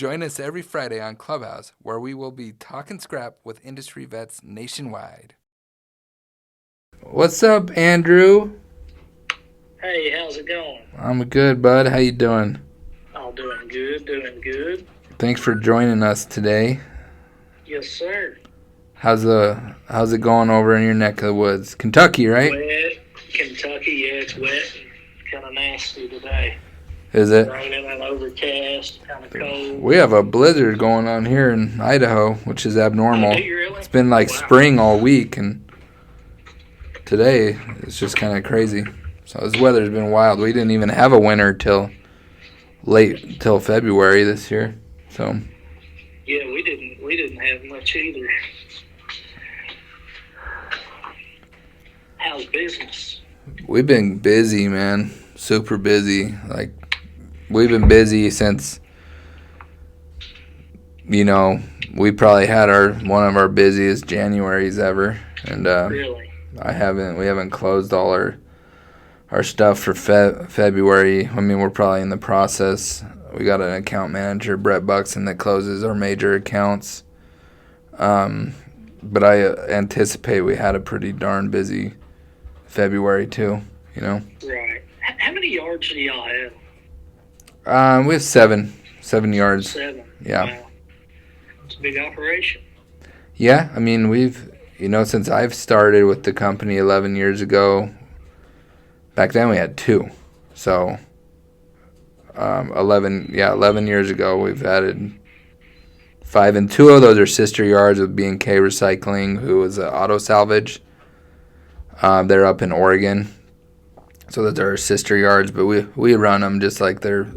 Join us every Friday on Clubhouse, where we will be talking scrap with industry vets nationwide. What's up, Andrew? Hey, how's it going? I'm good, bud. How you doing? Oh, doing good. Thanks for joining us today. Yes, sir. How's it going over in your neck of the woods? Kentucky, right? Wet. Kentucky, yeah, it's wet and kind of nasty today. Is it? Raining and overcast, kind of cold. We have a blizzard going on here in Idaho, which is abnormal. Oh, do you really? It's been like spring all week, and today it's just kind of crazy. So this weather's been wild. We didn't even have a winter till February this year. So Yeah, we didn't have much either. How's business? we've been busy, man. Super busy. Like, we've been busy since, we probably had one of our busiest Januaries ever. And Really? we haven't closed all our stuff for February. I mean, we're probably in the process. We got an account manager, Brett Buxton, that closes our major accounts. But I anticipate we had a pretty darn busy February too, Right. How many yards do y'all have? We have seven yards. 7. Yeah. Wow. It's a big operation. Yeah, I mean, we've, since I've started with the company 11 years ago, back then we had 2. So, 11 years ago, we've added 5, and 2 of those are sister yards with B&K Recycling, who is auto salvage. They're up in Oregon, so that they're our sister yards, but we run them just like they're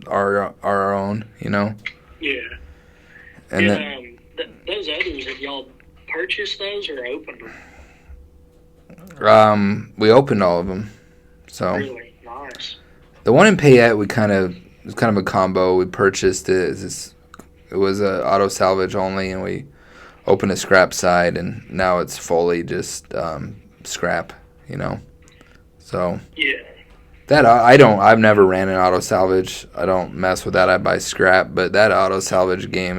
our own, Yeah. And then those others, have y'all purchased those or opened them? We opened all of them. So Really nice. the one in Payette, it was kind of a combo. We purchased it. It was a auto salvage only, and we opened a scrap side, and now it's fully just scrap. So Yeah. that I've never ran an auto salvage. I don't mess with that. I buy scrap, but that auto salvage game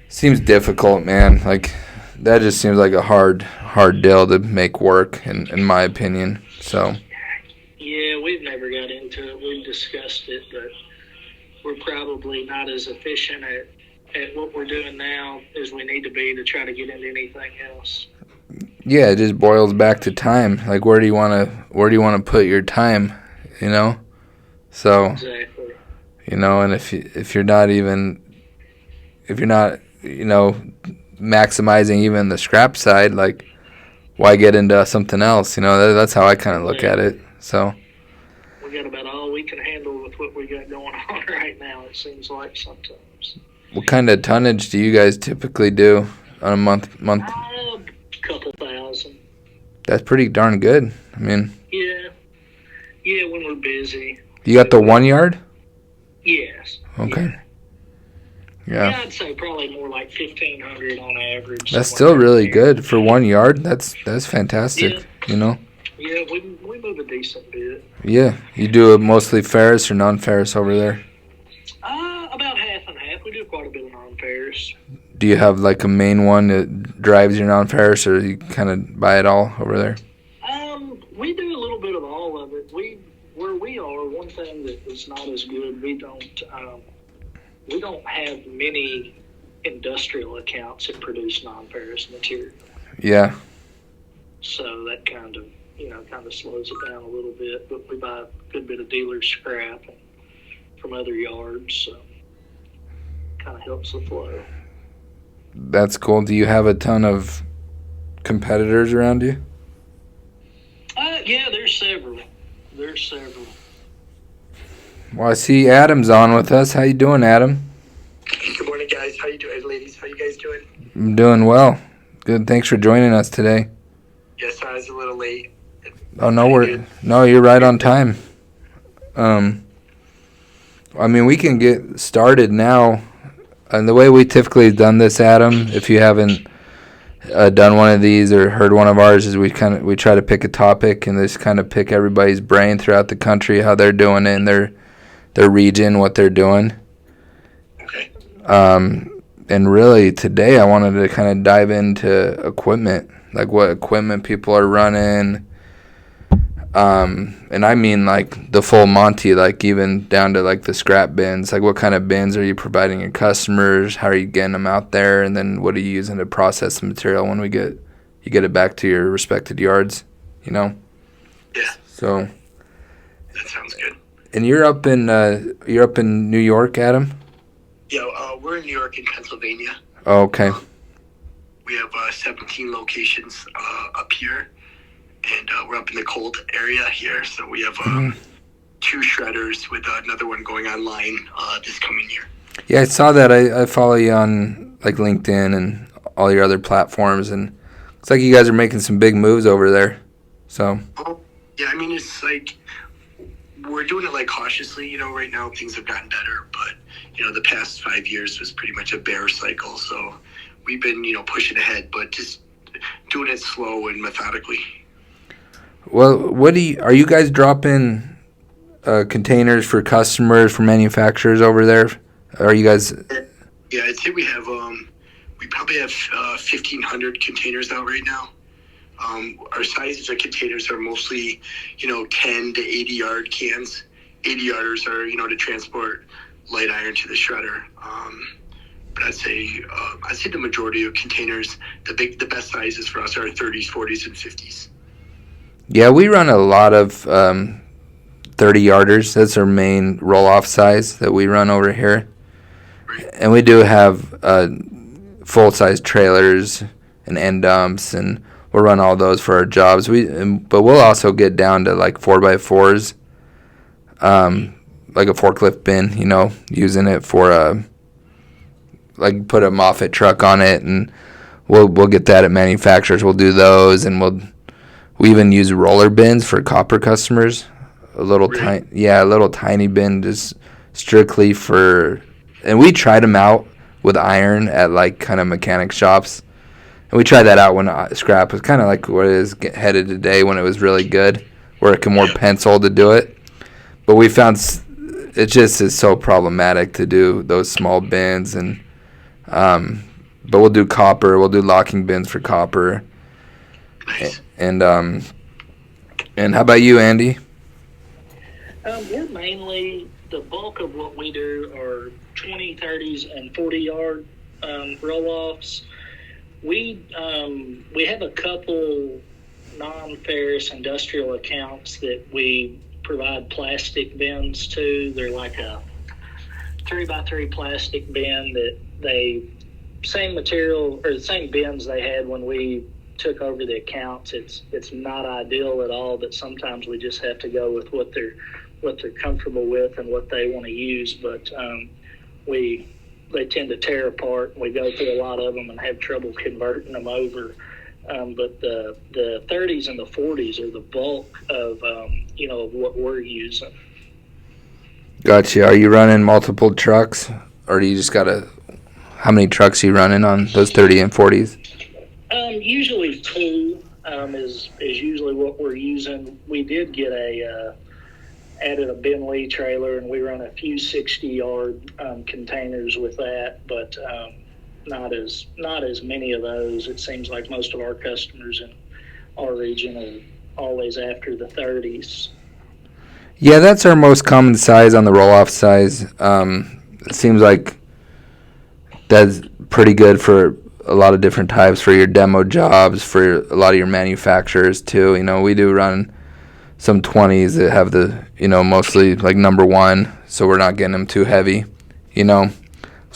seems difficult, man. Like, that just seems like a hard deal to make work, in my opinion. So Yeah, we've never got into it. We've discussed it, but we're probably not as efficient at what we're doing now as we need to be to try to get into anything else. yeah, it just boils back to time. Like, where do you want to put your time? So Exactly. and if you're not maximizing even the scrap side, like, why get into something else? That's how I kind of look at it. So We got about all we can handle with what we got going on right now, it seems like sometimes. what kind of tonnage do you guys typically do on a month? Couple thousand. That's pretty darn good. I mean, Yeah. Yeah, when we're busy. you got the 1 yard? Yes. Okay. Yeah, Yeah. I'd say probably more like 1,500 on average. That's somewhere still really around there. good for 1 yard. That's fantastic. Yeah, we move a decent bit. Yeah. You do it mostly ferrous or non-ferrous over there? About half and half. We do quite a bit of non-ferrous. Do you have like a main one that drives your non-ferrous, or you kind of buy it all over there? We do a little bit of all of it. Where we are, one thing that is not as good, we don't have many industrial accounts that produce non-ferrous material. Yeah. So that kind of slows it down a little bit. But we buy a good bit of dealer scrap from other yards, so kind of helps the flow. That's cool. Do you have a ton of competitors around you? Yeah, there's several. Well, I see Adam's on with us. How you doing, Adam? Good morning, guys. How you doing, ladies? How you guys doing? I'm doing well. Good. Thanks for joining us today. Yes, I was a little late. Oh, no, you're right on time. I mean, we can get started now. And the way we typically have done this, Adam, if you haven't done one of these or heard one of ours, is we try to pick a topic and just kind of pick everybody's brain throughout the country, how they're doing it in their region, what they're doing. And really today I wanted to kind of dive into equipment, like what equipment people are running. And I mean like the full Monty, like even down to like the scrap bins. Like what kind of bins are you providing your customers? How are you getting them out there? And then what are you using to process the material when you get it back to your respected yards, you know? Yeah, So, that sounds good. and you're up in New York, Adam? Yeah, we're in New York and Pennsylvania. Oh, okay. We have 17 locations up here, and we're up in the cold area here. So we have 2 shredders with another one going online this coming year. Yeah, I saw that. I follow you on like LinkedIn and all your other platforms, and looks like you guys are making some big moves over there. So, Yeah, I mean, it's like we're doing it like cautiously. You know, right now things have gotten better, but you know, the past 5 years was pretty much a bear cycle. So we've been, you know, pushing ahead, but just doing it slow and methodically. well, are you guys dropping containers for customers, for manufacturers over there? Are you guys? Yeah, I'd say we probably have 1,500 containers out right now. Our sizes of containers are mostly, you know, 10 to 80 yard cans. 80 yarders are, you know, to transport light iron to the shredder. But I'd say the majority of containers, the best sizes for us are 30s, 40s, and 50s. Yeah, we run a lot of 30 yarders. That's our main roll off size that we run over here. Right. And we do have full size trailers and end dumps, and we'll run all those for our jobs. But we'll also get down to like 4x4s, like a forklift bin, you know, using it for like put a Moffett truck on it, and we'll get that at manufacturers. We'll do those, and we even use roller bins for copper customers. A little tiny bin just strictly for, and we tried them out with iron at like kind of mechanic shops. And we tried that out when scrap was kind of like what it is headed today, when it was really good, where it can more pencil to do it. But we found it just is so problematic to do those small bins, and but we'll do copper. We'll do locking bins for copper. Nice. And how about you, Andy? We're mainly, the bulk of what we do are 20, 30s, and 40-yard roll-offs. We have a couple non-ferrous industrial accounts that we provide plastic bins to. They're like a 3x3 plastic bin that same material or the same bins they had when we took over the accounts. It's not ideal at all, but sometimes we just have to go with what they're comfortable with and what they want to use. But they tend to tear apart. We go through a lot of them and have trouble converting them over. But the 30s and the 40s are the bulk of of what we're using. Gotcha. Are you running multiple trucks, or do you just how many trucks are you running on those 30 and 40s? Usually 2 is usually what we're using. We did get added a bin Lee trailer, and we run a few 60-yard containers with that, but not as many of those. It seems like most of our customers in our region are always after the 30s. Yeah, that's our most common size on the roll-off size. It seems like that's pretty good for a lot of different types, for your demo jobs, for a lot of your manufacturers too. You know, we do run some 20s that have the, mostly like number 1, so we're not getting them too heavy, So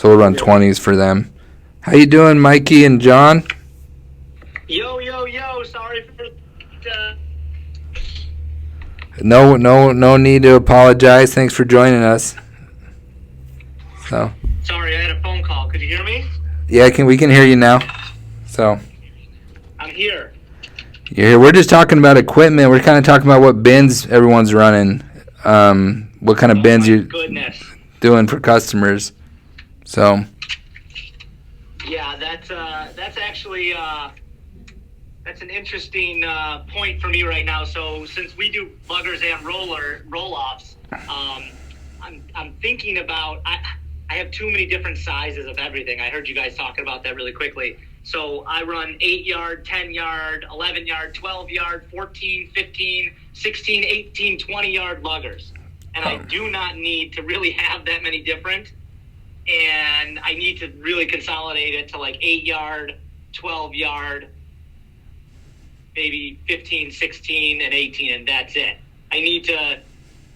we'll run 20s for them. How you doing, Mikey and John? Yo, sorry for No need to apologize. Thanks for joining us. So. Sorry, I had a phone call. Could you hear me? Yeah, we can hear you now. So. I'm here. You're here. We're just talking about equipment. We're kind of talking about what bins everyone's running. What kind of bins you're doing for customers. So. Yeah, that's actually that's an interesting point for me right now. So since we do buggers and roll-offs, I'm thinking about I have too many different sizes of everything. I heard you guys talking about that really quickly. So I run 8-yard, 10-yard, 11-yard, 12-yard, 14, 15, 16, 18, 20-yard luggers. And I do not need to really have that many different. And I need to really consolidate it to like 8-yard, 12-yard, maybe 15, 16, and 18, and that's it. I need to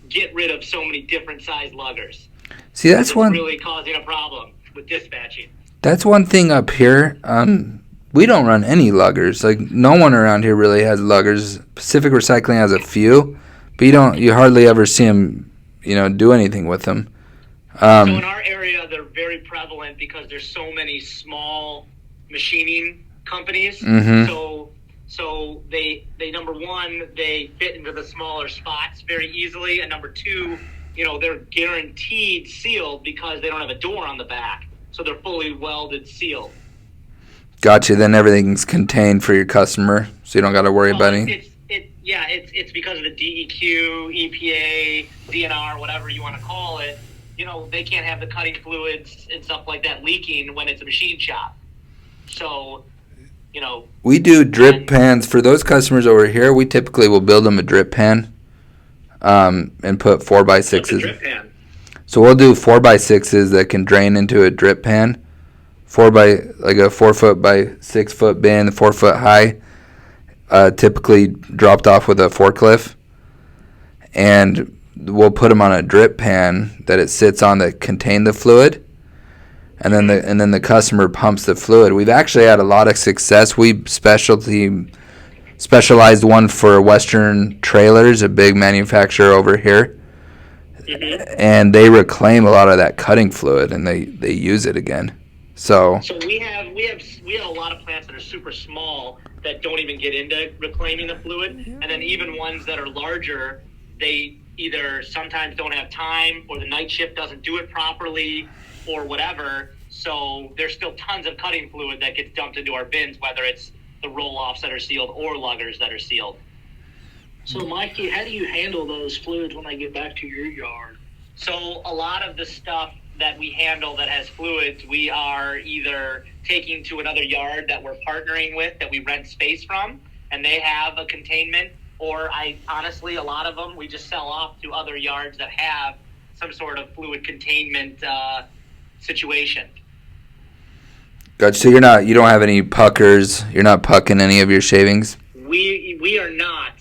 get rid of so many different size luggers. See, that's one really causing a problem with dispatching. That's one thing up here. We don't run any luggers. Like no one around here really has luggers. Pacific Recycling has a few, but you hardly ever see them, do anything with them. So in our area, they're very prevalent because there's so many small machining companies. Mm-hmm. So they number one, they fit into the smaller spots very easily, and number two, they're guaranteed sealed because they don't have a door on the back, so they're fully welded sealed. Gotcha. Then everything's contained for your customer, so you don't got to worry about it. It's because of the DEQ, EPA, DNR, whatever you want to call it. They can't have the cutting fluids and stuff like that leaking when it's a machine shop. So, we do drip pans for those customers over here. We typically will build them a drip pan, and put 4x6s. What's a drip pan? So we'll do 4x6s that can drain into a drip pan. Like a 4 foot by 6 foot bin, 4 foot high, typically dropped off with a forklift, and we'll put them on a drip pan that it sits on that contain the fluid, and then the customer pumps the fluid. We've actually had a lot of success. We specialized one for Western Trailers, a big manufacturer over here, mm-hmm. and they reclaim a lot of that cutting fluid and they use it again. So we have a lot of plants that are super small that don't even get into reclaiming the fluid, and then even ones that are larger, they either sometimes don't have time or the night shift doesn't do it properly or whatever. So there's still tons of cutting fluid that gets dumped into our bins, whether it's the roll-offs that are sealed or luggers that are sealed. So, Mikey, how do you handle those fluids when they get back to your yard? So a lot of the stuff that we handle that has fluids, we are either taking to another yard that we're partnering with, that we rent space from, and they have a containment, or honestly, a lot of them, we just sell off to other yards that have some sort of fluid containment situation. Gotcha. So you don't have any puckers. You're not pucking any of your shavings. We are not.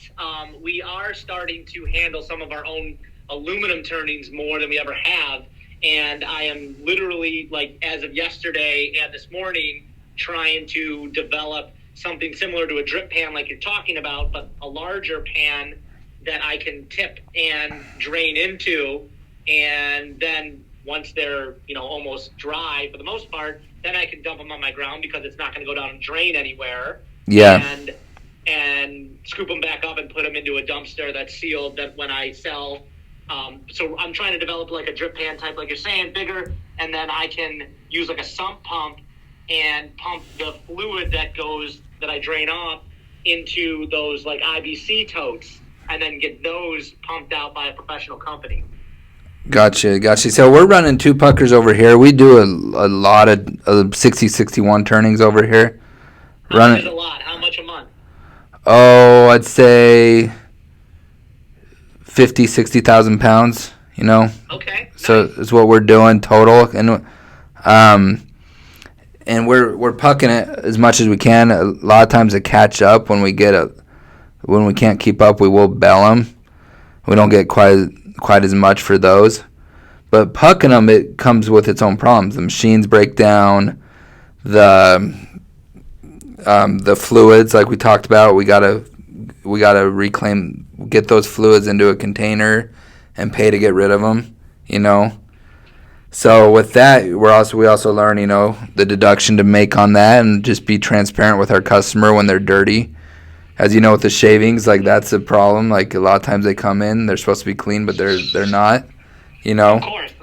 We are starting to handle some of our own aluminum turnings more than we ever have, and I am literally, like, as of yesterday and this morning, trying to develop something similar to a drip pan like you're talking about, but a larger pan that I can tip and drain into, and then once they're almost dry for the most part, then I can dump them on my ground because it's not going to go down and drain anywhere. Yeah. And scoop them back up and put them into a dumpster that's sealed, that when I sell. So I'm trying to develop like a drip pan type, like you're saying, bigger, and then I can use like a sump pump and pump the fluid that I drain off into those like IBC totes, and then get those pumped out by a professional company. Gotcha. So we're running 2 puckers over here. We do a lot of 60-61 turnings over here. How much is a lot? How much a month? Oh, I'd say 50,000, 60,000 pounds, Okay. So nice. it's what we're doing total. And we're pucking it as much as we can. A lot of times to catch up when we can't keep up, we will bell them. We don't get quite as much for those. But pucking them, it comes with its own problems. The machines break down. The fluids, like we talked about, we gotta reclaim, get those fluids into a container, and pay to get rid of them. So with that, we also learn, the deduction to make on that, and just be transparent with our customer when they're dirty. As you know, with the shavings, like that's a problem. Like a lot of times they come in, they're supposed to be clean, but they're not. Of course.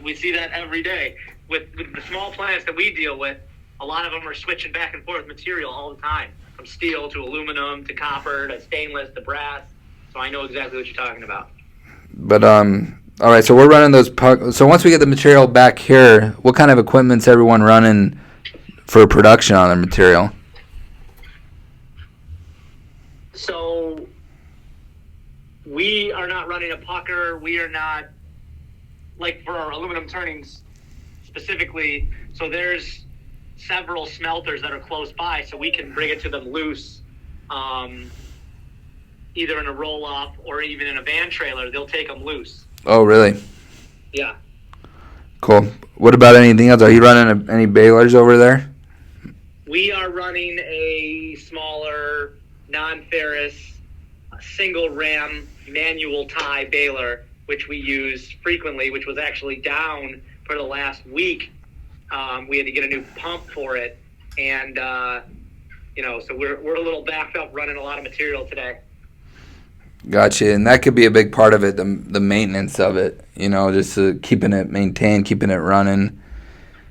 We see that every day with the small plants that we deal with. A lot of them are switching back and forth material all the time, from steel to aluminum to copper to stainless to brass. So I know exactly what you're talking about. But All right, so we're running those puck. So once we get the material back here, what kind of equipment's everyone running for production on their material? So we are not running a pucker. We are not, like for our aluminum turnings specifically. So there's several smelters that are close by, so we can bring it to them loose, either in a roll up or even in a van trailer. They'll take them loose. Oh, really? Yeah. Cool. What about anything else? Are you running any balers over there? We are running a smaller, non-ferrous, single ram manual tie baler, which we use frequently, which was actually down for the last week. We had to get a new pump for it, and so we're a little backed up running a lot of material today. Gotcha, and that could be a big part of it, the maintenance of it. Just keeping it maintained, keeping it running.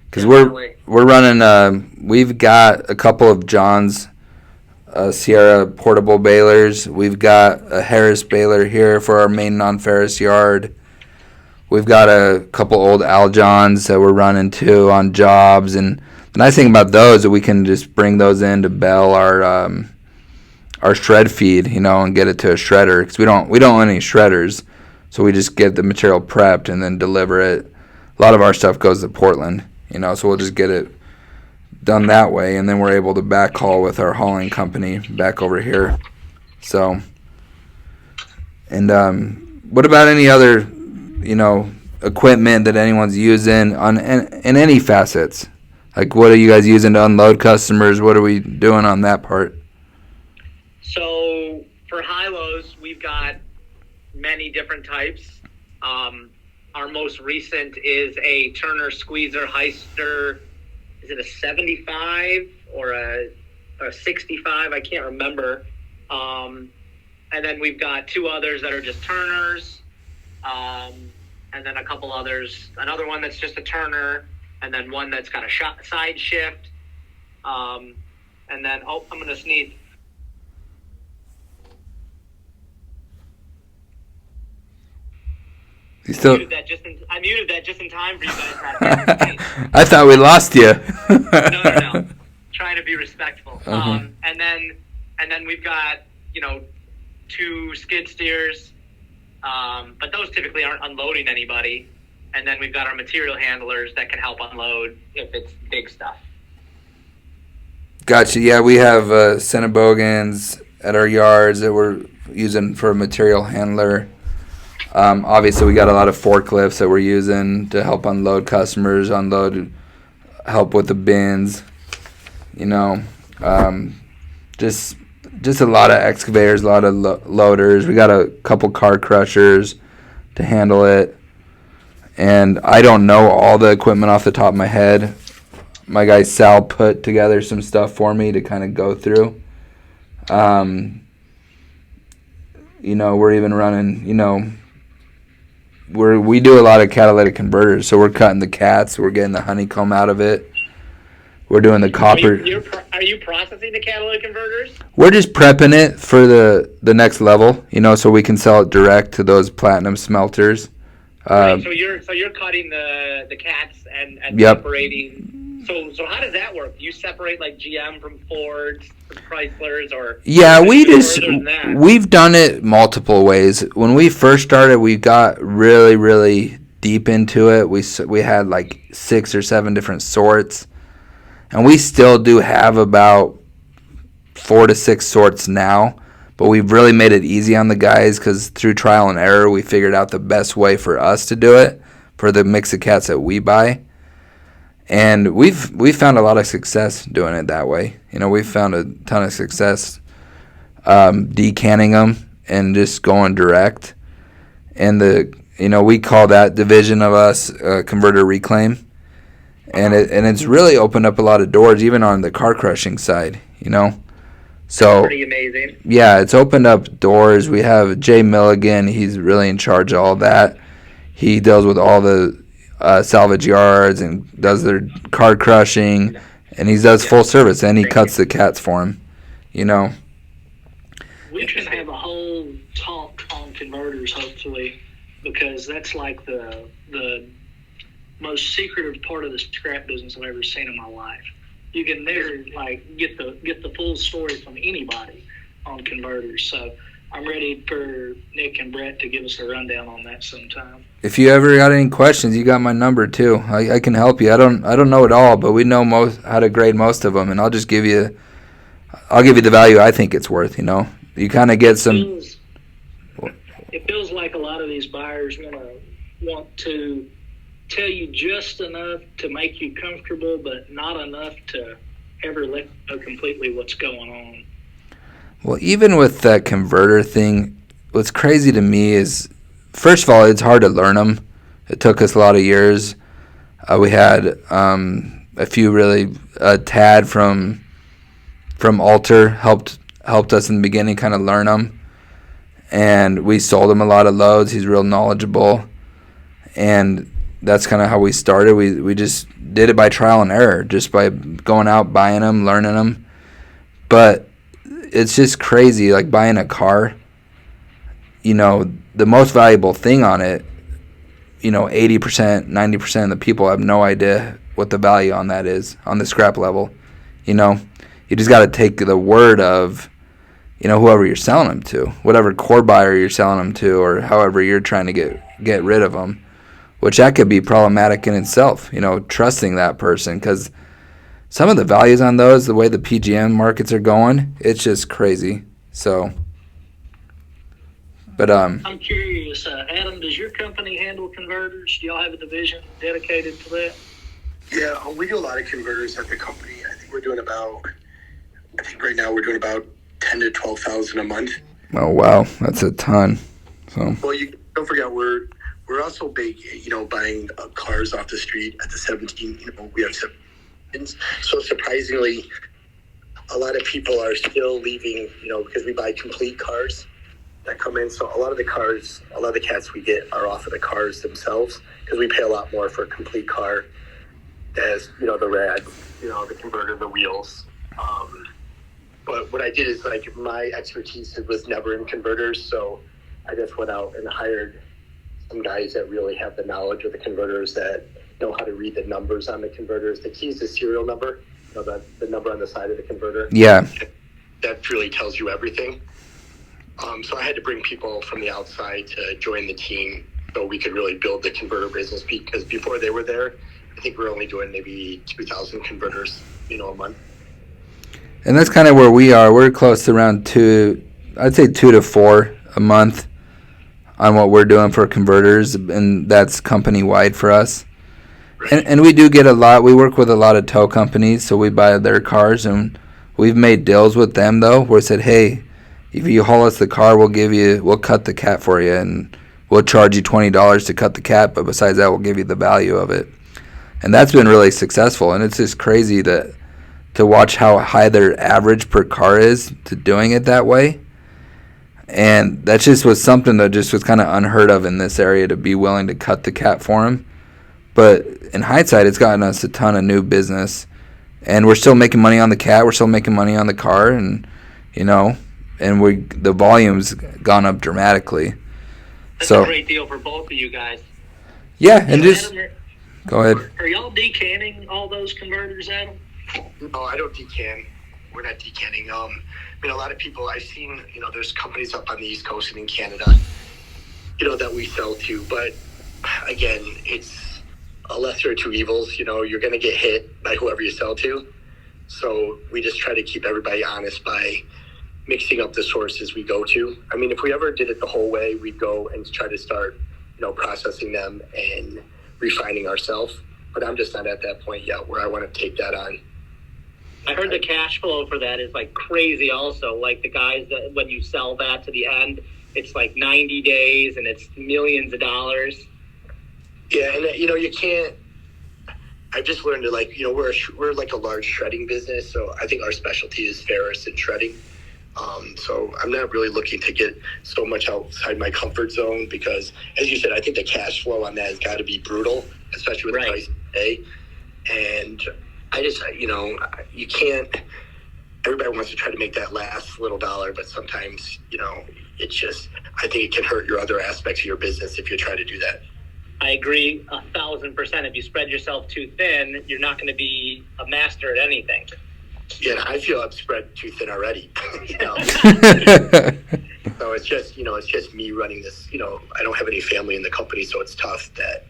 Because we're running. We've got a couple of John's Sierra portable balers. We've got a Harris baler here for our main non-ferrous yard. We've got a couple old Al-Johns that we're running too on jobs, and the nice thing about those is that we can just bring those in to bale our shred feed, and get it to a shredder, because we don't own any shredders, so we just get the material prepped and then deliver it. A lot of our stuff goes to Portland, so we'll just get it done that way, and then we're able to backhaul with our hauling company back over here. So, and what about any other equipment that anyone's using in any facets? Like, what are you guys using to unload customers? What are we doing on that part? So for high-lows, we've got many different types. Our most recent is a Turner Squeezer Heister. Is it a 75 or a 65? I can't remember. And then we've got two others that are just Turners. And then a couple others. Another one that's just a Turner. And then one that's got a side shift. And then, I'm going to sneeze. I muted that just in time for you guys. I thought we lost you. No. Trying to be respectful. Uh-huh. And then we've got two skid steers, but those typically aren't unloading anybody. And then we've got our material handlers that can help unload if it's big stuff. Gotcha. Yeah, we have Cinnabogans at our yards that we're using for a material handler. Obviously, we got a lot of forklifts that we're using to help unload customers, help with the bins. Just a lot of excavators, a lot of loaders. We got a couple car crushers to handle it. And I don't know all the equipment off the top of my head. My guy Sal put together some stuff for me to kind of go through. We're even running, we do a lot of catalytic converters, so we're cutting the cats, we're getting the honeycomb out of it, we're doing the copper. Are you processing the catalytic converters? We're just prepping it for the next level, so we can sell it direct to those platinum smelters. Right, so you're cutting the cats and yep. separating. So how does that work? You separate like GM from Fords, from Chryslers, or yeah, we've done it multiple ways. When we first started, we got really, really deep into it. We had like 6 or 7 different sorts, and we still do have about 4 to 6 sorts now. But we've really made it easy on the guys because through trial and error, we figured out the best way for us to do it for the mix of cats that we buy. And we've found a lot of success doing it that way. We've found a ton of success decanning them and just going direct. And we call that division of us converter reclaim. And it's really opened up a lot of doors, even on the car crushing side. So pretty amazing. Yeah, it's opened up doors. We have Jay Milligan. He's really in charge of all that. He deals with all the salvage yards and does their car crushing, and he does full service, and he cuts the cats for him. We can have a whole talk on converters, hopefully, because that's like the most secretive part of the scrap business I've ever seen in my life. You can never like get the full story from anybody on converters. So I'm ready for Nick and Brett to give us a rundown on that sometime. If you ever got any questions, you got my number too. I can help you. I don't know it all, but we know how to grade most of them, and I'll give you the value I think it's worth. You kind of get some. It feels like a lot of these buyers want to tell you just enough to make you comfortable, but not enough to ever let you know completely what's going on. Well, even with that converter thing, what's crazy to me is, first of all, it's hard to learn them. It took us a lot of years. We had a few really. Tad from Alter helped us in the beginning, kind of learn them, and we sold him a lot of loads. He's real knowledgeable, and that's kind of how we started. We just did it by trial and error, just by going out, buying them, learning them. But it's just crazy, like buying a car. The most valuable thing on it, 80%, 90% of the people have no idea what the value on that is on the scrap level. You just got to take the word of, whoever you're selling them to, whatever core buyer you're selling them to, or however you're trying to get rid of them, which that could be problematic in itself, trusting that person, because some of the values on those, the way the PGM markets are going, it's just crazy. So, but I'm curious, Adam, does your company handle converters? Do y'all have a division dedicated to that? Yeah, we do a lot of converters at the company. I think right now we're doing about 10 to 12,000 a month. Oh wow, that's a ton. So well, you don't forget we're also big, buying cars off the street at the 17. We have 17. So surprisingly, a lot of people are still leaving, because we buy complete cars that come in. So a lot of the cats we get are off of the cars themselves, because we pay a lot more for a complete car. As the rad, the converter, the wheels. But what I did is, my expertise was never in converters, so I just went out and hired some guys that really have the knowledge of the converters, that know how to read the numbers on the converters. The key is the serial number, the number on the side of the converter. Yeah. That really tells you everything. So I had to bring people from the outside to join the team so we could really build the converter business, because before they were there, I think we're only doing maybe 2,000 converters, a month. And that's kind of where we are. We're close to around 2 to 4 a month on what we're doing for converters, and that's company-wide for us. Right. And we do get a lot. We work with a lot of tow companies, so we buy their cars, and we've made deals with them, though, where we said, hey, if you haul us the car, we'll cut the cat for you, and we'll charge you $20 to cut the cat, but besides that, we'll give you the value of it. And that's been really successful, and it's just crazy to watch how high their average per car is to doing it that way. And that just was something that just was kind of unheard of in this area, to be willing to cut the cat for them. But in hindsight, it's gotten us a ton of new business, and we're still making money on the cat. We're still making money on the car, and the volume's gone up dramatically. That's a great deal for both of you guys. Yeah, and just. Go ahead. Are y'all decanning all those converters, Adam? No, I don't decan. We're not decanning. A lot of people I've seen, there's companies up on the East Coast and in Canada, that we sell to. But again, it's a lesser of two evils. You're going to get hit by whoever you sell to. So we just try to keep everybody honest by mixing up the sources we go to. If we ever did it the whole way, we'd go and try to start, processing them and refining ourselves, but I'm just not at that point yet where I want to take that on. I heard the cash flow for that is like crazy also. Like the guys that when you sell that to the end, it's like 90 days and it's millions of dollars. Yeah, and you can't. I've just learned to we're like a large shredding business, so I think our specialty is ferrous and shredding. So I'm not really looking to get so much outside my comfort zone, because, as you said, I think the cash flow on that has got to be brutal, especially with the price today. And I just, you can't. Everybody wants to try to make that last little dollar, but sometimes, it's just, I think it can hurt your other aspects of your business if you try to do that. I agree 1,000%. If you spread yourself too thin, you're not going to be a master at anything. Yeah, and I feel I'm spread too thin already. You know? So it's just me running this. I don't have any family in the company, so it's tough that,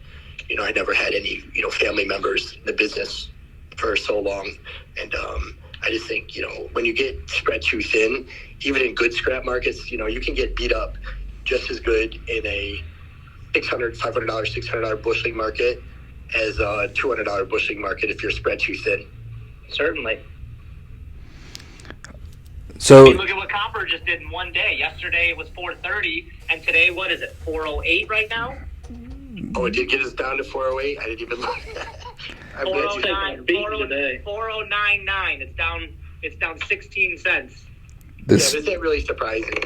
I never had any, family members in the business for so long. And I just think, when you get spread too thin, even in good scrap markets, you can get beat up just as good in a $500, $600 bushing market as a $200 bushing market if you're spread too thin. Certainly. So look at what copper just did in one day. Yesterday it was 430, and today what is it? 408 right now. Oh, it did get us down to 408. I didn't even look. 409.99. It's down 16 cents. Is that really surprising?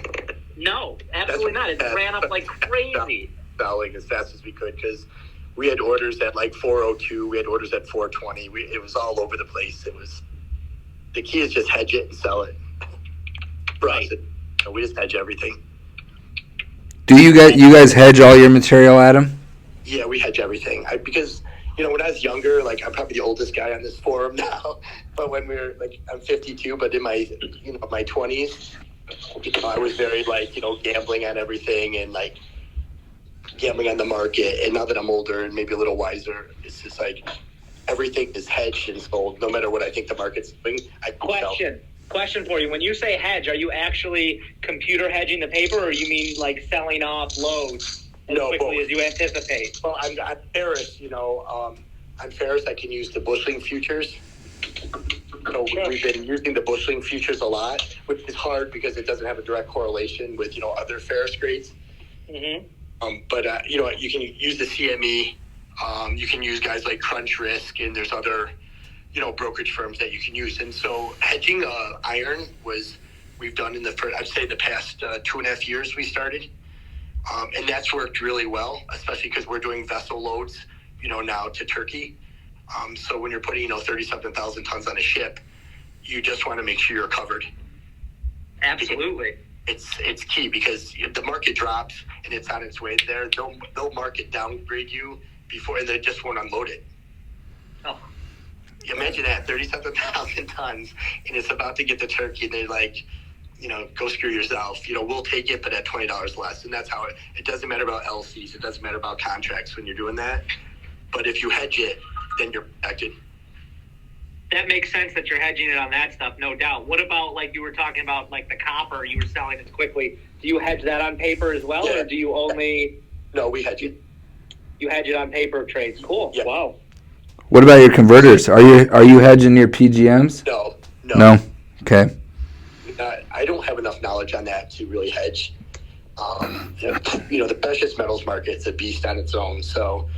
No, absolutely not. It ran up like crazy. Selling as fast as we could because we had orders at like 402. We had orders at 420. It was all over the place. The key is just hedge it and sell it. Right. We just hedge everything. do you guys hedge all your material, Adam? Yeah, we hedge everything. Because when I was younger, like I'm probably the oldest guy on this forum now. But when we were I'm 52, but in my my 20s, I was very gambling on everything and gambling on the market. And now that I'm older and maybe a little wiser, it's just everything is hedged and sold. No matter what I think the market's doing, I can Question for you. When you say hedge, are you actually computer hedging the paper, or you mean selling off loads as quickly as you anticipate? Well, I'm Ferris. On Ferris, I can use the bushing futures. So we've been using the bushing futures a lot, which is hard because it doesn't have a direct correlation with other Ferris grades. Mm-hmm. But you can use the CME. You can use guys like Crunch Risk, and there's other brokerage firms that you can use. And so hedging iron we've done in the past 2.5 years we started. And that's worked really well, especially because we're doing vessel loads, now to Turkey. So when you're putting, 30-something thousand tons on a ship, you just want to make sure you're covered. Absolutely. It's key because if the market drops and it's on its way there, they'll market downgrade you before, and they just won't unload it. Oh. Imagine that, 30-something thousand tons, and it's about to get to Turkey, and they're go screw yourself. We'll take it, but at $20 less. And that's how it doesn't matter about LCs. It doesn't matter about contracts when you're doing that. But if you hedge it, then you're protected. That makes sense that you're hedging it on that stuff, no doubt. What about, you were talking about, the copper, you were selling it quickly. Do you hedge that on paper as well, or do you only... No, we hedge it. You hedge it on paper trades. Cool. Yeah. Wow. What about your converters? Are you hedging your PGMs? No. Okay. I don't have enough knowledge on that to really hedge. The precious metals market's a beast on its own. So,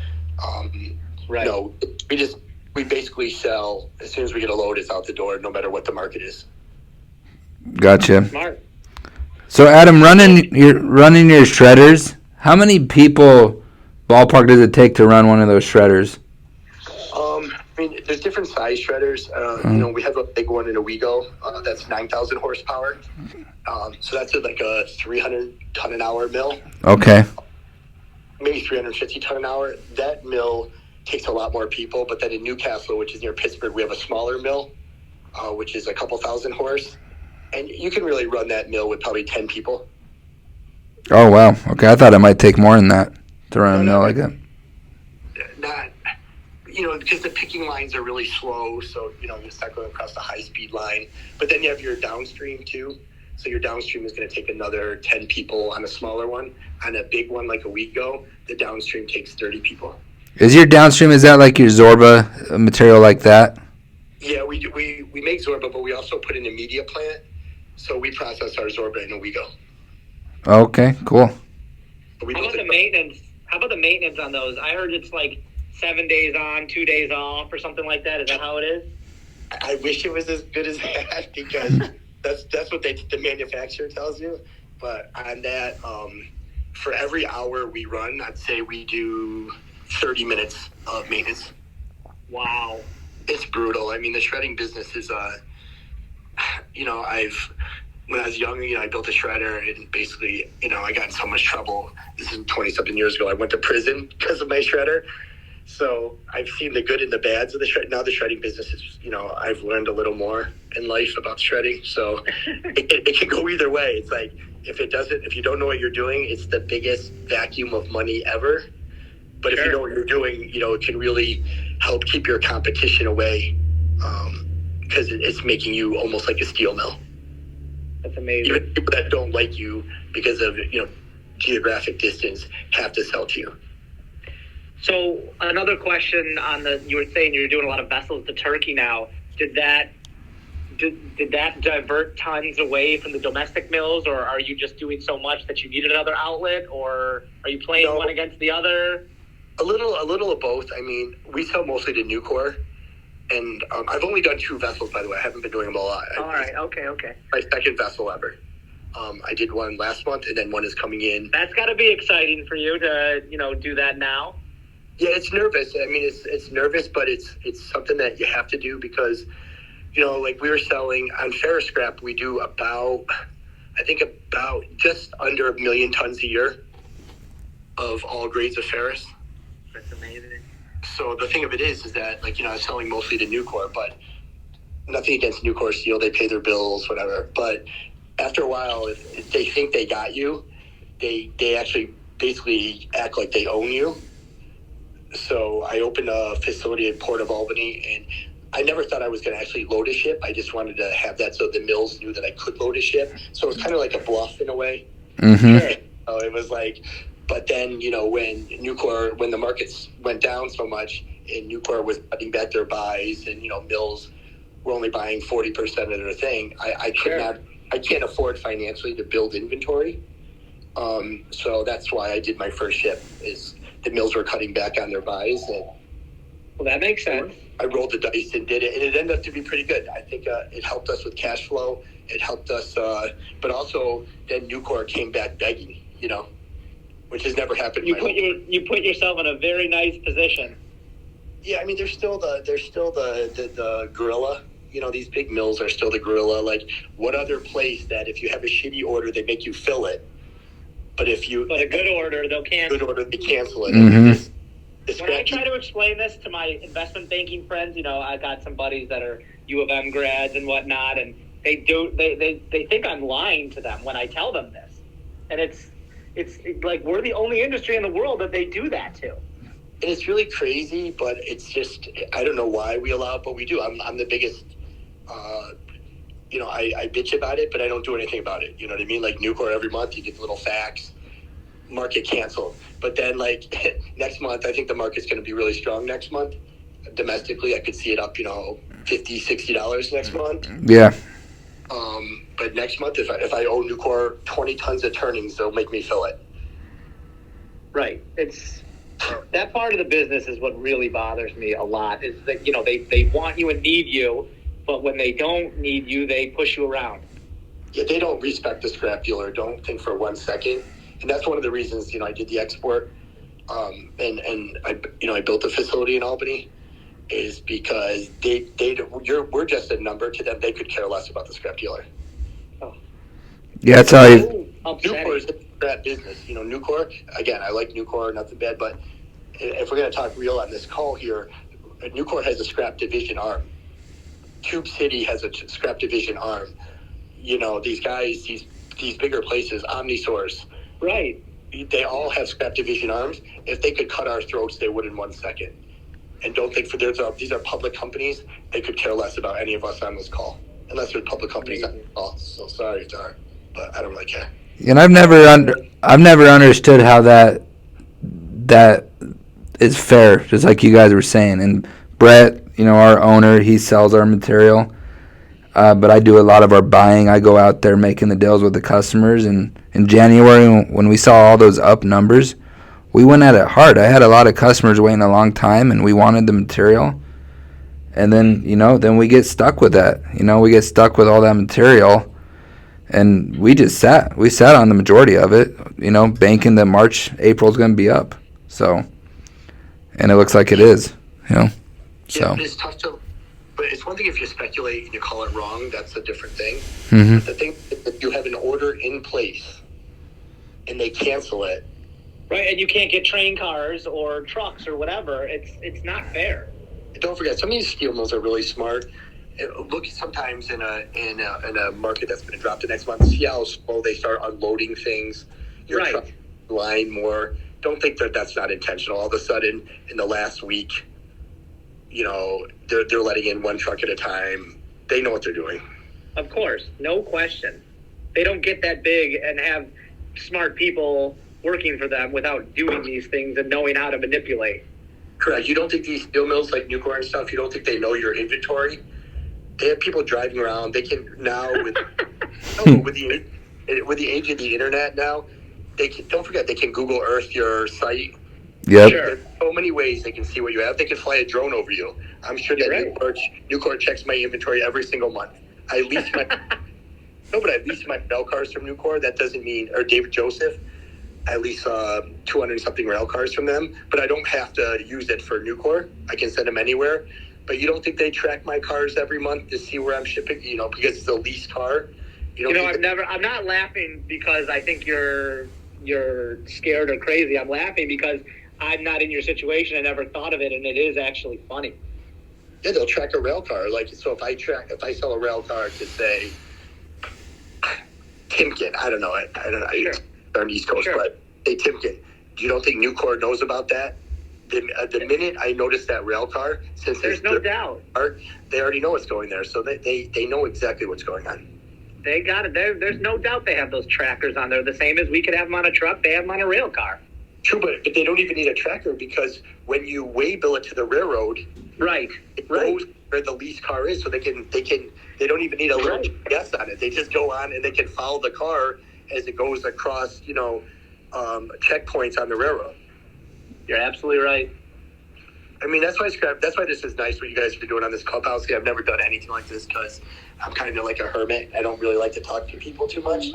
right. No, we basically sell as soon as we get a load. It's out the door, no matter what the market is. Gotcha. Smart. So, Adam, running your shredders, how many people ballpark does it take to run one of those shredders? There's different size shredders. We have a big one in Owego that's 9,000 horsepower. So that's like a 300 ton an hour mill. Okay. Maybe 350 ton an hour. That mill takes a lot more people. But then in Newcastle, which is near Pittsburgh, we have a smaller mill, which is a couple thousand horse. And you can really run that mill with probably 10 people. Oh, wow. Okay, I thought it might take more than that to run a mill like that. Not, because the picking lines are really slow, so, you start going across the high-speed line. But then you have your downstream, too. So your downstream is going to take another 10 people on a smaller one. On a big one like Owego, the downstream takes 30 people. Is your downstream, is that like your Zorba material like that? Yeah, we make Zorba, but we also put in a media plant. So we process our Zorba in Owego. Okay, cool. How about the maintenance? How about the maintenance on those? I heard it's 7 days on, 2 days off, or something like that. Is that how it is? I wish it was as good as that because that's what the manufacturer tells you. But on that, for every hour we run, I'd say we do 30 minutes of maintenance. Wow. It's brutal. The shredding business is, when I was young, I built a shredder, and basically, I got in so much trouble. This is 20-something years ago. I went to prison because of my shredder. So I've seen the good and the bads of the shred. Now the shredding business is, I've learned a little more in life about shredding. So it can go either way. It's like, if you don't know what you're doing, it's the biggest vacuum of money ever. But if you know what you're doing, it can really help keep your competition away, because it's making you almost like a steel mill. That's amazing. Even people that don't like you because of, geographic distance have to sell to you. So another question you were saying you're doing a lot of vessels to Turkey now. Did that divert tons away from the domestic mills, or are you just doing so much that you need another outlet, or are you playing one against the other? A little of both. I mean, we sell mostly to Nucor, and I've only done 2 vessels, by the way. I haven't been doing them a lot. All right, okay. My second vessel ever. I did one last month, and then one is coming in. That's got to be exciting for you to do that now. Yeah, it's nervous. I mean, it's nervous, but it's something that you have to do because, like we were selling on ferrous scrap, we do about just under 1 million tons a year of all grades of ferrous. That's amazing. So the thing of it is that, like, I was selling mostly to Nucor, but nothing against Nucor Steel. They pay their bills, whatever. But after a while, if they think they got you, they actually basically act like they own you. So I opened a facility in Port of Albany, and I never thought I was going to actually load a ship. I just wanted to have that so the mills knew that I could load a ship. So it was kind of like a bluff in a way. Mm-hmm. It was like, but then, when the markets went down so much and Nucor was cutting back their buys and, mills were only buying 40% of their thing, I can't afford financially to build inventory. So that's why I did my first ship is the mills were cutting back on their buys. And well, that makes sense. I rolled the dice and did it, and it ended up to be pretty good. I think it helped us with cash flow. It helped us, but also then Nucor came back begging, which has never happened. You put yourself in a very nice position. Yeah, I mean, they're still the gorilla. These big mills are still the gorilla. Like, what other place that if you have a shitty order, they make you fill it? But a good order, they'll cancel. Good order, they cancel it. Mm-hmm. When I try to explain this to my investment banking friends, I got some buddies that are U of M grads and whatnot, and they think I'm lying to them when I tell them this. And it's like we're the only industry in the world that they do that to. And it's really crazy, but it's just, I don't know why we allow it, but we do. I'm the biggest, I bitch about it, but I don't do anything about it. You know what I mean? Like Nucor, every month you get the little fax, market canceled. But then like next month, I think the market's going to be really strong next month. Domestically, I could see it up, $50, $60 next month. Yeah. But next month, if I owe Nucor 20 tons of turnings, they'll make me fill it. Right. It's that part of the business is what really bothers me a lot. Is that they want you and need you, but when they don't need you, they push you around. Yeah, they don't respect the scrap dealer. Don't think for 1 second. And that's one of the reasons I did the export, and I built a facility in Albany, is because we're just a number to them. They could care less about the scrap dealer. Oh. Yeah, that's how Nucor is a scrap business. Nucor, again, I like Nucor, nothing bad, but if we're going to talk real on this call here, Nucor has a scrap division arm. Tube City has a scrap division arm. These guys, these bigger places, Omnisource. Right. They all have scrap division arms. If they could cut our throats, they would in 1 second. And don't think these are public companies. They could care less about any of us on this call, unless they're public companies on this call. So sorry, Dar, but I don't really care. And I've never understood how that is fair. Just like you guys were saying, and Brett, our owner, he sells our material. But I do a lot of our buying. I go out there making the deals with the customers. And in January, when we saw all those up numbers, we went at it hard. I had a lot of customers waiting a long time, and we wanted the material. And then, then we get stuck with that. We get stuck with all that material. And we just sat. We sat on the majority of it, banking that March, April is going to be up. So, and it looks like it is, So. Yeah, it's tough to But it's one thing if you speculate and you call it wrong. That's a different thing. Mm-hmm. The thing if you have an order in place and they cancel it. Right, and you can't get train cars or trucks or whatever. It's not fair. Don't forget, some of these steel mills are really smart. Look sometimes in a market that's going to drop the next month. See how slow they start unloading things. Your Right. truck line more. Don't think that that's not intentional. All of a sudden, in the last week, they're letting in one truck at a time. They know what they're doing. Of course, no question. They don't get that big and have smart people working for them without doing these things and knowing how to manipulate. Correct. You don't think these steel mills like Nucor and stuff, you don't think they know your inventory? They have people driving around. They can now with with the age of the internet now, don't forget they can Google Earth your site. Yep. Sure. There's so many ways they can see what you have. They can fly a drone over you. I'm sure that Right. Nucor checks my inventory every single month. I lease my I lease my rail cars from Nucor. That doesn't mean or David Joseph. I lease 200 something rail cars from them, but I don't have to use it for Nucor. I can send them anywhere. But you don't think they track my cars every month to see where I'm shipping? Because it's a leased car. I'm not laughing because I think you're scared or crazy. I'm laughing because I'm not in your situation. I never thought of it, and it is actually funny. Yeah, they'll track a rail car. So if I sell a rail car to say Timken, I don't know. Sure. They're on the East Coast, Sure. but hey, Timken, you don't think Nucor knows about that? The minute I notice that rail car, since There's no doubt. They already know what's going there, so they know exactly what's going on. They got it. There's no doubt they have those trackers on there. The same as we could have them on a truck, they have them on a rail car. True, but they don't even need a tracker because when you way bill it to the railroad, Right. it goes where the lease car is, so they don't even need a little GPS on it. They just go on and they can follow the car as it goes across, checkpoints on the railroad. You're absolutely right. I mean, that's why this is nice what you guys are doing on this clubhouse. I've never done anything like this because I'm kind of like a hermit. I don't really like to talk to people too much.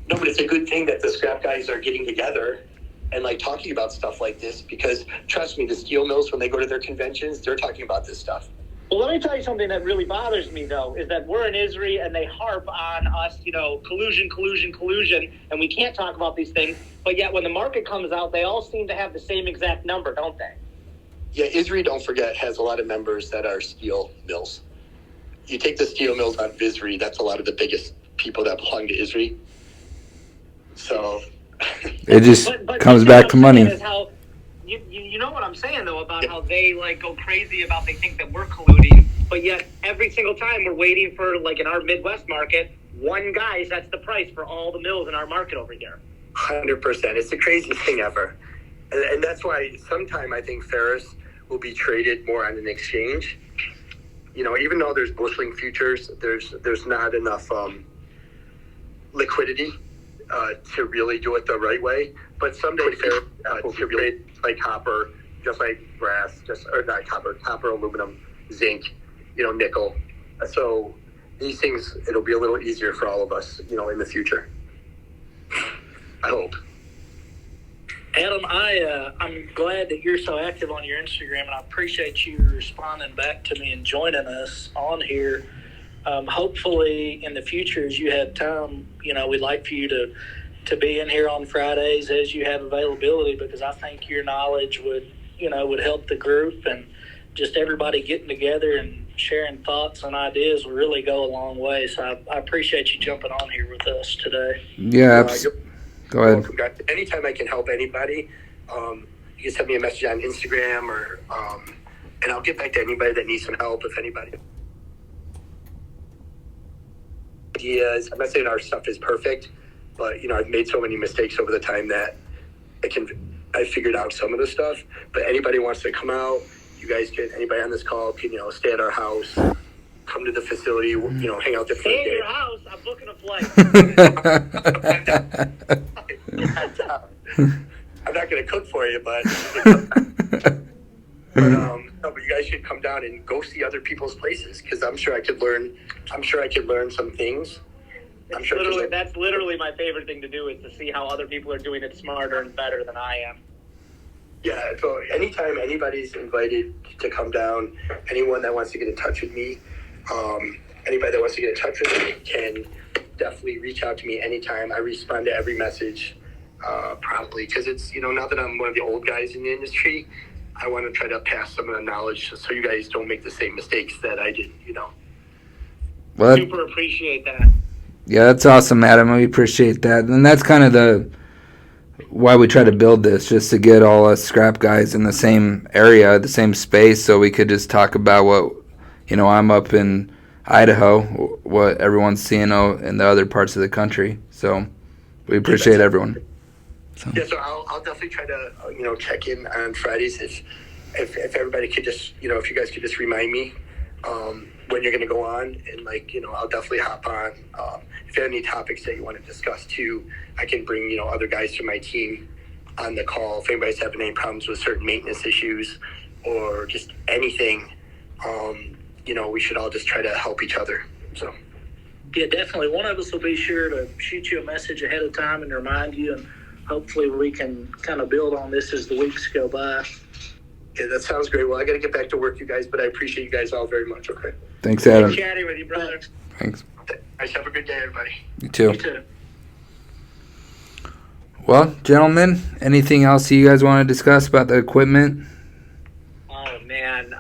No, but it's a good thing that the scrap guys are getting together and like talking about stuff like this because trust me, the steel mills, when they go to their conventions, they're talking about this stuff. Well, let me tell you something that really bothers me, though, is that we're in Israel and they harp on us, collusion, and we can't talk about these things. But yet when the market comes out, they all seem to have the same exact number, don't they? Yeah, Israel, don't forget, has a lot of members that are steel mills. You take the steel mills on Visri, that's a lot of the biggest people that belong to Israel. So It just but comes you know back what to I'm money. saying is how, you know what I'm saying, though, about how they go crazy about they think that we're colluding, but yet every single time we're waiting for, in our Midwest market, one guy sets the price for all the mills in our market over here. 100%. It's the craziest thing ever. And that's why sometime I think ferrous will be traded more on an exchange. Even though there's busheling futures, there's not enough liquidity to really do it the right way. But someday ferrous to really like copper, just like brass, not copper, aluminum, zinc, nickel. So these things, it'll be a little easier for all of us, in the future. I hope. Adam, I'm glad that you're so active on your Instagram, and I appreciate you responding back to me and joining us on here. Hopefully, in the future, as you have time, we'd like for you to be in here on Fridays as you have availability, because I think your knowledge would help the group, and just everybody getting together and sharing thoughts and ideas will really go a long way. So I appreciate you jumping on here with us today. Yeah, go ahead. Welcome, guys. Anytime I can help anybody, you can send me a message on Instagram and I'll get back to anybody that needs some help. If anybody ideas, I'm not saying our stuff is perfect, but I've made so many mistakes over the time that I figured out some of the stuff. But anybody wants to come out, you guys can. Anybody on this call can stay at our house, come to the facility, hang out there for a Stay at day. your house. I'm booking a flight. I'm not going to cook for you, but you guys should come down and go see other people's places because I'm sure I could learn some things. That's literally my favorite thing to do is to see how other people are doing it smarter and better than I am. Yeah, so anytime anybody's invited to come down, anyone that wants to get in touch with me, anybody that wants to get in touch with me can definitely reach out to me anytime. I respond to every message promptly because it's, now that I'm one of the old guys in the industry, I want to try to pass some of the knowledge so you guys don't make the same mistakes that I did. Well, Super appreciate that. yeah, that's awesome, Adam. We appreciate that. And that's kind of the why we try to build this, just to get all us scrap guys in the same area, the same space, so we could just talk about what, I'm up in Idaho, what everyone's seeing in the other parts of the country. So we appreciate everyone. So. Yeah, so I'll definitely try to check in on Fridays if everybody could just if you guys could just remind me when you're going to go on, and I'll definitely hop on. If you have any topics that you want to discuss too, I can bring other guys from my team on the call. If anybody's having any problems with certain maintenance issues or just anything, we should all just try to help each other. So. Yeah, definitely. One of us will be sure to shoot you a message ahead of time and remind you, and hopefully we can kind of build on this as the weeks go by. Yeah, that sounds great. Well, I got to get back to work, you guys, but I appreciate you guys all very much, okay? Thanks, Adam. Good chatting with you, brother. Thanks. Guys, have a good day, everybody. You too. You too. Well, gentlemen, anything else you guys want to discuss about the equipment? Oh, man.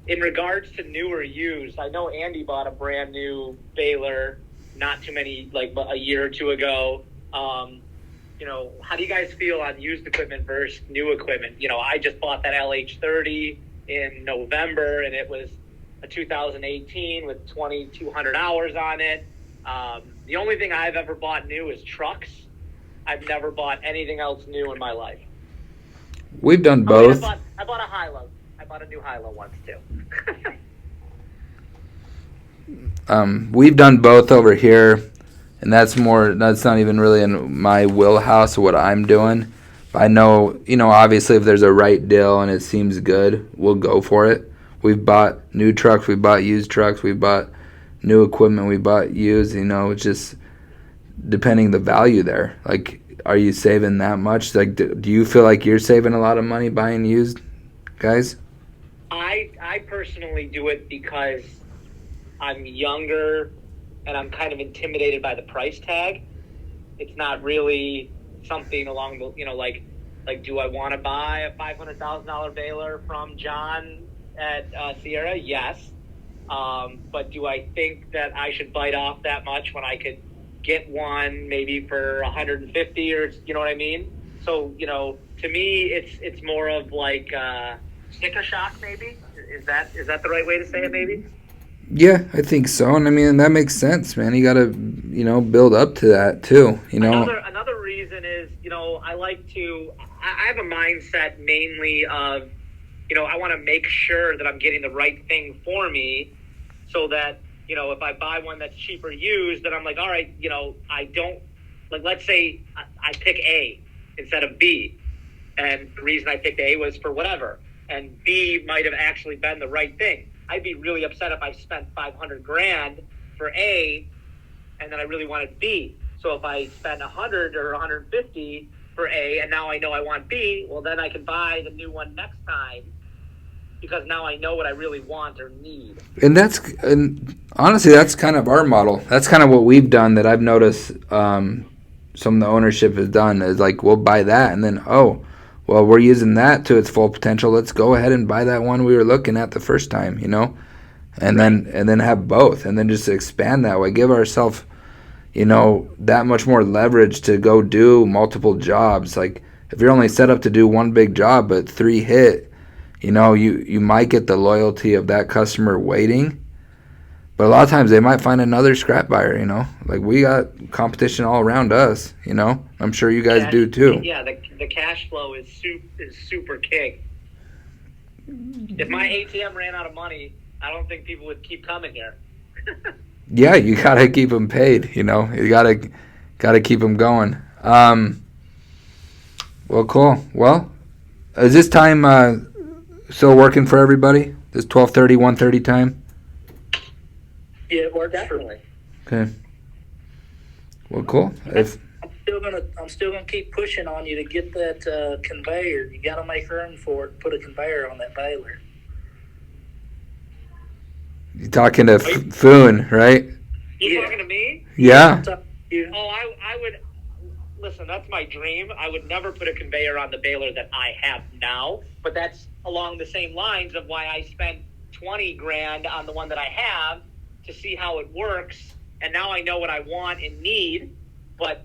In regards to new or used, I know Andy bought a brand new baler not too many, like a year or two ago. How do you guys feel on used equipment versus new equipment? I just bought that LH30 in November, and it was a 2018 with 2,200 hours on it. The only thing I've ever bought new is trucks. I've never bought anything else new in my life. We've done both. I bought a Hilo. I bought a new Hilo once, too. We've done both over here, and that's not even really in my wheelhouse of what I'm doing. But I know, obviously if there's a right deal and it seems good, we'll go for it. We've bought new trucks, we bought used trucks, we bought new equipment, we bought used, it's just depending the value there. Like, are you saving that much? Like, do you feel like you're saving a lot of money buying used, guys? I personally do it because I'm younger and I'm kind of intimidated by the price tag. It's not really something along the, like do I want to buy a $500,000 baler from John at Sierra? Yes. But do I think that I should bite off that much when I could get one maybe for 150 or, you know what I mean? So, to me, it's more of like sticker shock maybe. Is that the right way to say it maybe? Yeah, I think so. And I mean, that makes sense, man. You got to, build up to that too, Another reason is, I like to, I have a mindset mainly of, I want to make sure that I'm getting the right thing for me so that, if I buy one that's cheaper used, then I'm like, all right, I don't, like, let's say I pick A instead of B. And the reason I picked A was for whatever. And B might have actually been the right thing. I'd be really upset if I spent $500,000 for A and then I really wanted B. So if I spend 100 or 150 for A and now I know I want B, well, then I can buy the new one next time because now I know what I really want or need. And honestly, that's kind of our model. That's kind of what we've done that I've noticed some of the ownership has done is like, we'll buy that and then, well, we're using that to its full potential. Let's go ahead and buy that one we were looking at the first time, and then have both, and then just expand that way. Give ourselves, that much more leverage to go do multiple jobs. Like if you're only set up to do one big job, but 3 hit, you might get the loyalty of that customer waiting. But a lot of times they might find another scrap buyer, Like we got competition all around us, I'm sure you guys do too. Yeah, the cash flow is super king. If my ATM ran out of money, I don't think people would keep coming here. Yeah, you got to keep them paid, You got to keep them going. Well, cool. Well, is this time still working for everybody? This 12:30, 1:30 time? Yeah, it works definitely. Okay. Well, cool. It's still gonna keep pushing on you to get that conveyor. You got to make room for it. Put a conveyor on that baler. You talking to Foon, right? You talking to me? Yeah. Oh, I would listen. That's my dream. I would never put a conveyor on the baler that I have now, but that's along the same lines of why I spent $20,000 on the one that I have to see how it works, and now I know what I want and need, but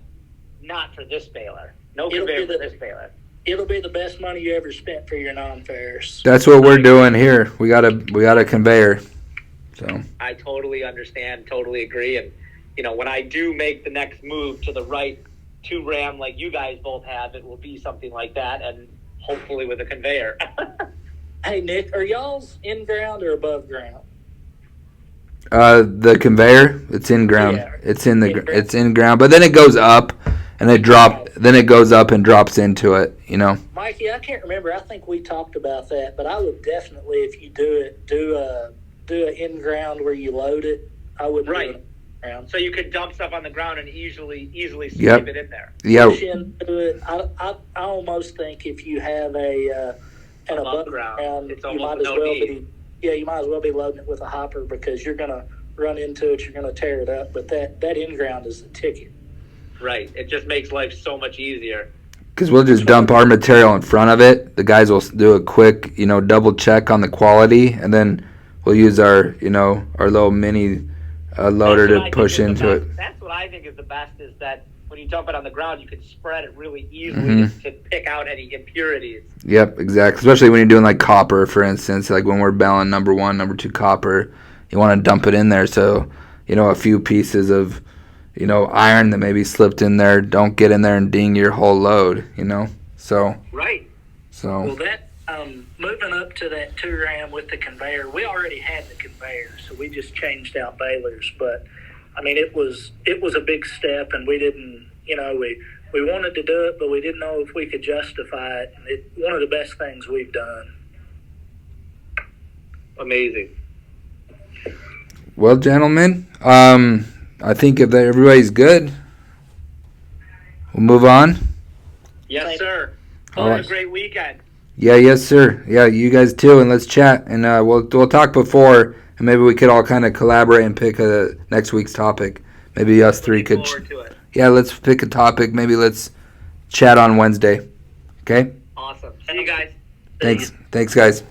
not for this baler. No conveyor for this baler. It'll be the best money you ever spent for your non-ferrous. That's what we're doing here. We got a conveyor. So I totally understand, totally agree, and when I do make the next move to the right 2 ram like you guys both have, it will be something like that, and hopefully with a conveyor. Hey Nick, are y'all's in ground or above ground? The conveyor, it's in ground. Yeah. It's in ground, but then it goes up and then it goes up and drops into it, Mikey, I can't remember. I think we talked about that, but I would definitely, if you do it, do a in ground where you load it. I would Right. do it ground. So you could dump stuff on the ground and easily Yep. slip it in there. Yeah. Push into it. I almost think if you have an above ground, it's you almost might as no well need. you might as well be loading it with a hopper because you're gonna run into it, you're gonna tear it up. But that in ground is the ticket. Right. It just makes life so much easier. Because we'll just dump our material in front of it. The guys will do a quick, double check on the quality, and then we'll use our little mini loader to push into it. That's what I think is the best, is that when you dump it on the ground, you can spread it really easily to pick out any impurities. Yep, exactly. Especially when you're doing like copper, for instance, like when we're baling number 1, number 2 copper, you want to dump it in there so, a few pieces of, iron that maybe slipped in there don't get in there and ding your whole load, So. Right. So. Well, that moving up to that 2 ram with the conveyor, we already had the conveyor, so we just changed out balers. But I mean, it was a big step, and we didn't, we wanted to do it, but we didn't know if we could justify it. And it's one of the best things we've done. Amazing. Well, gentlemen, I think if everybody's good, we'll move on. Yes, sir. All Have right. a great weekend. Yeah, yes, sir. Yeah, you guys too, and let's chat, and we'll talk before, and maybe we could all kind of collaborate and pick next week's topic. Maybe us 3 could. Looking forward to it. Yeah, let's pick a topic. Maybe let's chat on Wednesday. Okay. Awesome. See you guys. Thanks, guys.